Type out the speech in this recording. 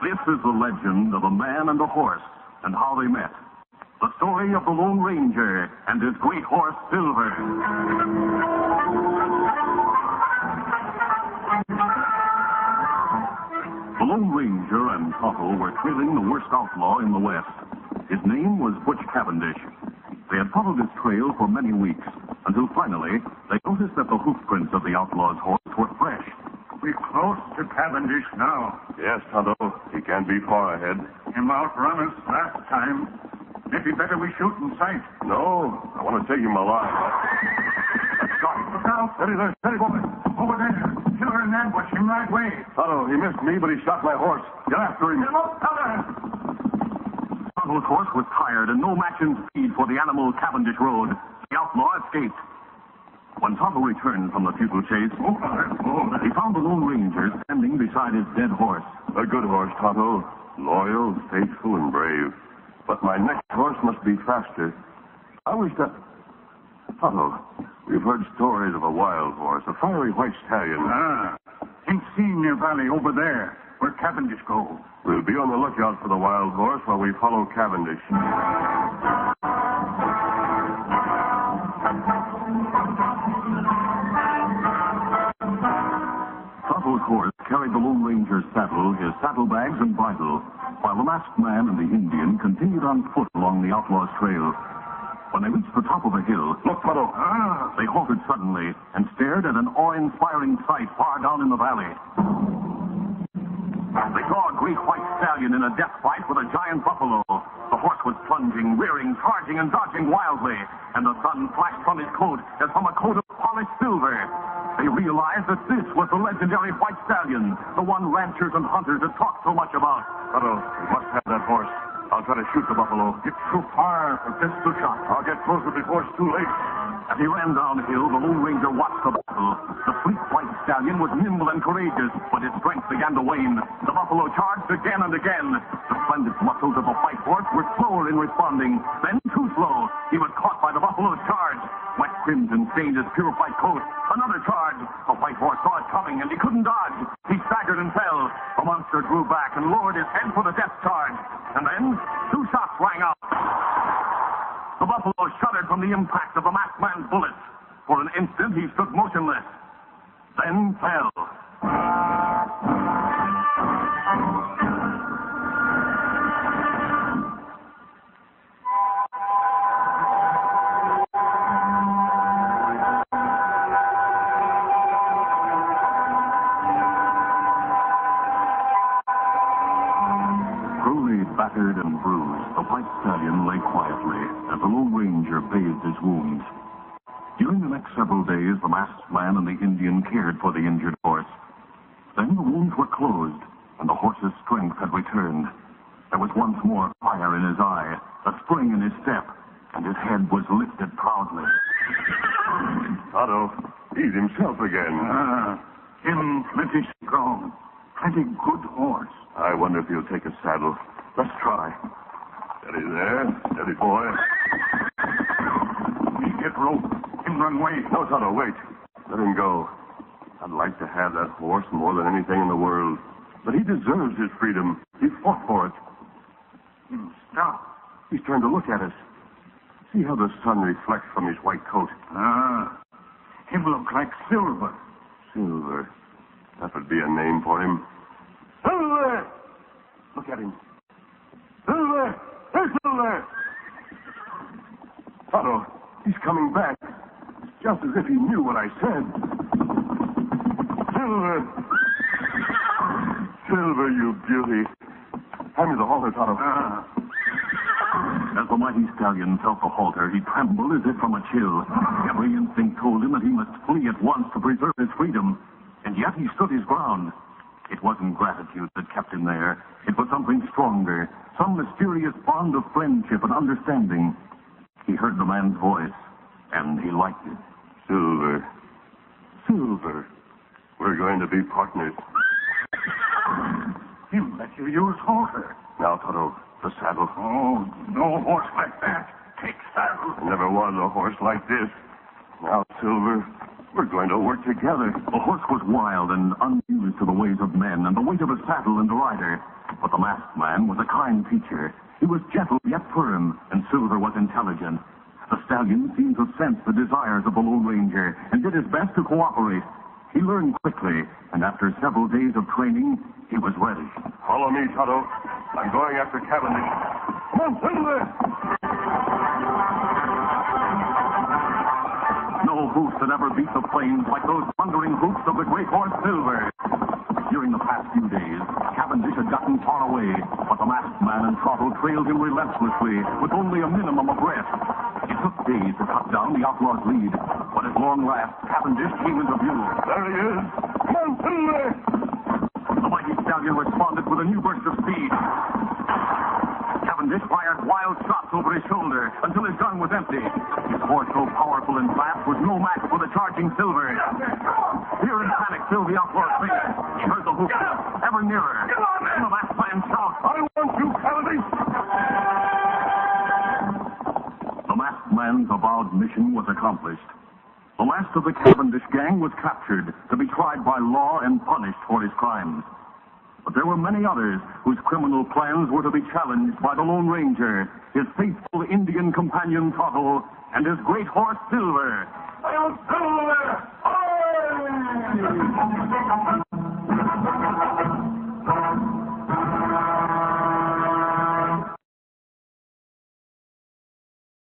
This is the legend of a man and a horse and how they met. The story of the Lone Ranger and his great horse, Silver. The Lone Ranger and Tonto were trailing the worst outlaw in the West. His name was Butch Cavendish. They had followed his trail for many weeks, until finally they noticed that the hoof prints of the outlaw's horse were fresh. We're close to Cavendish now. Yes, Tonto. He can't be far ahead. Him outrun us last time. Maybe better we shoot in sight. No, I want to take him alive. Shot. Look out. Steady there, steady, boy. Over there. Killer and ambush him right way. Tonto, he missed me, but he shot my horse. Get after him. Get him up, Killer. Tonto's horse was tired and no match in speed for the animal Cavendish rode. The outlaw escaped. When Tonto returned from the futile chase, he found the Lone Ranger standing beside his dead horse. A good horse, Tonto. Loyal, faithful, and brave. But my next horse must be faster. I wish that... Tonto, we've heard stories of a wild horse, a fiery white stallion. Ain't seen near valley over there, where Cavendish go. We'll be on the lookout for the wild horse while we follow Cavendish. Tonto's horse carried the Lone Ranger's saddle, his saddlebags, and bridle, while the masked man and the Indian continued on foot along the outlaw's trail. When they reached the top of a hill, Look, Tonto. They halted suddenly and stared at an awe-inspiring sight far down in the valley. They saw a great white stallion in a death fight with a giant buffalo. The horse was plunging, rearing, charging, and dodging wildly, and the sun flashed from his coat as from a coat of polished silver. They realized that this was the legendary white stallion, the one ranchers and hunters had talked so much about. Tonto, we must have that horse. I'll try to shoot the buffalo. It's too far for pistol shot. I'll get closer before it's too late. As he ran downhill, the Lone Ranger watched the battle. The fleet white stallion was nimble and courageous, but his strength began to wane. The buffalo charged again and again. The splendid muscles of the white horse were slower in responding, then too slow. He was caught by the buffalo's charge. Wet crimson stained his pure white coat. Another charge. The white horse saw it coming, and he couldn't dodge. He staggered and fell. The monster drew back and lowered his head for the death charge. And then, two shots rang out. The buffalo shuddered from the impact of the masked man's bullets. For an instant, he stood motionless, then fell. Cruelly battered and bruised, the white stallion lay quietly as the Lone Ranger bathed his wounds. During the next several days, the masked man and the Indian cared for the injured horse. Then the wounds were closed, and the horse's strength had returned. There was once more fire in his eye, a spring in his step, and his head was lifted proudly. Tonto, he's himself again. Him plenty strong. Plenty good horse. I wonder if he'll take a saddle. Let's try. Steady there. Steady, boy. He get rope. Him run away. No, Tonto, wait. Let him go. I'd like to have that horse more than anything in the world. But he deserves his freedom. He fought for it. Him stop. He's turned to look at us. See how the sun reflects from his white coat. Him look like Silver. Silver. That would be a name for him. Silver! Look at him. Silver! Hey, Silver! Tonto, he's coming back. Just as if he knew what I said. Silver! Silver, you beauty. Hand me the halter, Tonto. As the mighty stallion felt the halter, he trembled as if from a chill. Every instinct told him that he must flee at once to preserve his freedom. And yet he stood his ground. It wasn't gratitude that kept him there. It was something stronger, some mysterious bond of friendship and understanding. He heard the man's voice, and he liked it. Silver. Silver. We're going to be partners. Him let you use halter. Now, Tonto, the saddle. Oh, no horse like that. Take saddle. There never was a horse like this. Now, Silver, We're going to work together. The horse was wild and unused to the ways of men and the weight of a saddle and a rider. But the masked man was a kind teacher. He was gentle yet firm, and Silver was intelligent. The stallion seemed to sense the desires of the Lone Ranger and did his best to cooperate. He learned quickly, and after several days of training, he was ready. Follow me, Tonto. I'm going after Cavendish. Come on, Silver! No hoofs had ever beat the plains like those thundering hoofs of the great horse Silver. During the past few days, Cavendish had gotten far away, but the masked man and Tonto trailed him relentlessly with only a minimum of rest. It took days to cut down the outlaw's lead, but at long last, Cavendish came into view. There he is. Come on, Silver! The mighty stallion responded with a new burst of speed. Cavendish fired wild shots over his shoulder until his gun was empty. His horse, so powerful and fast, was no match for the charging Silver. Fear and panic filled the outlaw's face. He heard the hoofs ever nearer. And the last man shout, I want you, Cavendish! The masked man's avowed mission was accomplished. The last of the Cavendish gang was captured to be tried by law and punished for his crimes. But there were many others whose criminal plans were to be challenged by the Lone Ranger, his faithful Indian companion Tonto, and his great horse Silver. Hail, Silver! Aye!